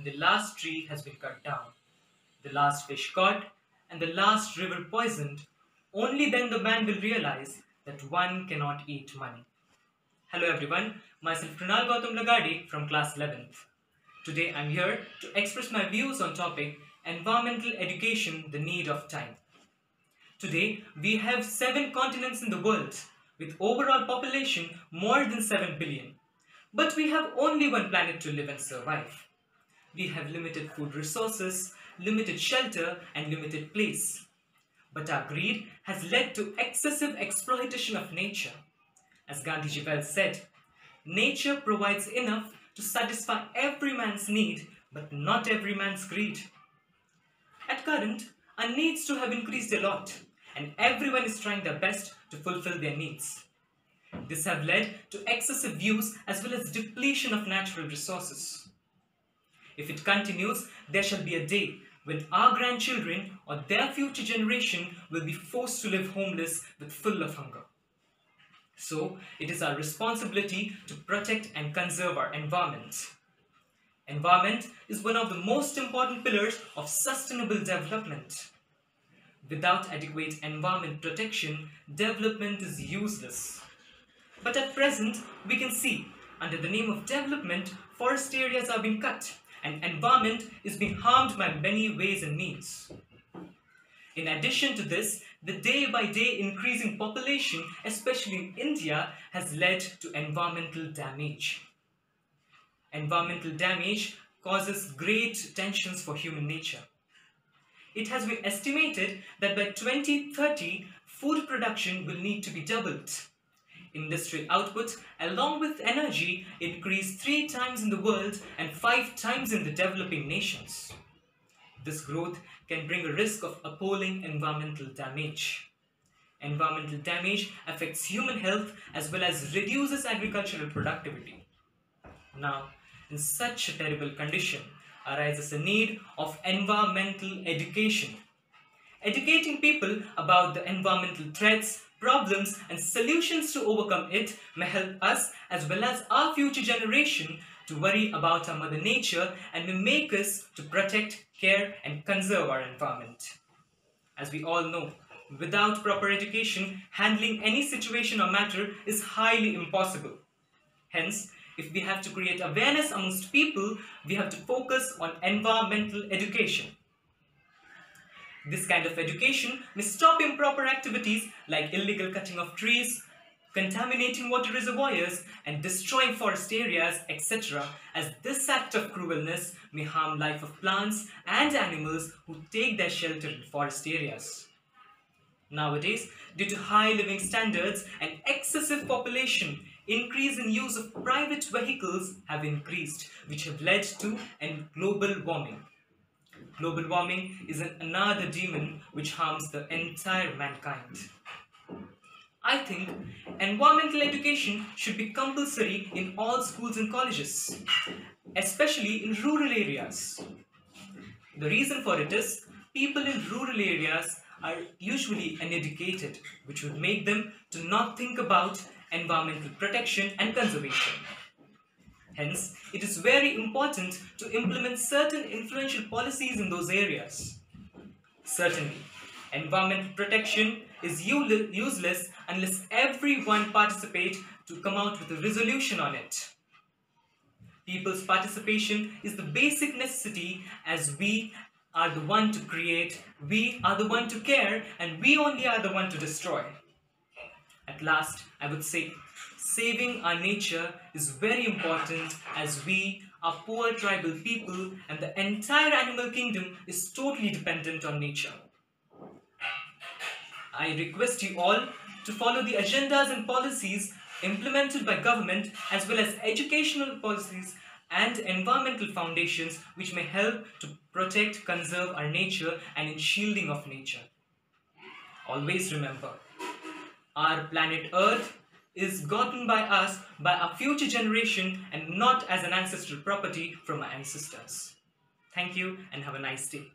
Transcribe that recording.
when the last tree has been cut down, the last fish caught, and the last river poisoned, only then the man will realize that one cannot eat money. Hello everyone, myself Krunal Gautam Lagade from class 11th. Today I am here to express my views on topic Environmental Education, the Need of Time. Today we have 7 continents in the world with overall population more than 7 billion. But we have only one planet to live and survive. We have limited food resources, limited shelter and limited place. But our greed has led to excessive exploitation of nature. As Gandhiji well said, nature provides enough to satisfy every man's need, but not every man's greed. At current, our needs to have increased a lot, and everyone is trying their best to fulfill their needs. This have led to excessive use as well as depletion of natural resources. If it continues, there shall be a day when our grandchildren or their future generation will be forced to live homeless with full of hunger. So, it is our responsibility to protect and conserve our environment. Environment is one of the most important pillars of sustainable development. Without adequate environment protection, development is useless. But at present, we can see, under the name of development, forest areas are being cut and environment is being harmed by many ways and means. In addition to this, the day-by-day increasing population, especially in India, has led to environmental damage. Environmental damage causes great tensions for human nature. It has been estimated that by 2030, food production will need to be doubled. Industrial output, along with energy, increase 3 times in the world and 5 times in the developing nations. This growth can bring a risk of appalling environmental damage. Environmental damage affects human health as well as reduces agricultural productivity. Now, in such a terrible condition, arises a need of environmental education. Educating people about the environmental threats, problems and solutions to overcome it may help us as well as our future generation to worry about our mother nature and may make us to protect, care and conserve our environment. As we all know, without proper education, handling any situation or matter is highly impossible. Hence, if we have to create awareness amongst people, we have to focus on environmental education. This kind of education may stop improper activities like illegal cutting of trees, contaminating water reservoirs and destroying forest areas, etc. as this act of cruelness may harm life of plants and animals who take their shelter in forest areas. Nowadays, due to high living standards and excessive population, increase in use of private vehicles have increased, which have led to global warming. Global warming is another demon which harms the entire mankind. I think environmental education should be compulsory in all schools and colleges, especially in rural areas. The reason for it is, people in rural areas are usually uneducated, which would make them to not think about environmental protection and conservation. Hence, it is very important to implement certain influential policies in those areas. Certainly, environmental protection is useless unless everyone participates to come out with a resolution on it. People's participation is the basic necessity, as we are the one to create, we are the one to care, and we only are the one to destroy. At last, I would say, saving our nature is very important, as we are poor tribal people and the entire animal kingdom is totally dependent on nature. I request you all to follow the agendas and policies implemented by government as well as educational policies and environmental foundations which may help to protect, conserve our nature and in shielding of nature. Always remember, our planet Earth is gotten by us, by our future generation and not as an ancestral property from our ancestors. Thank you and have a nice day.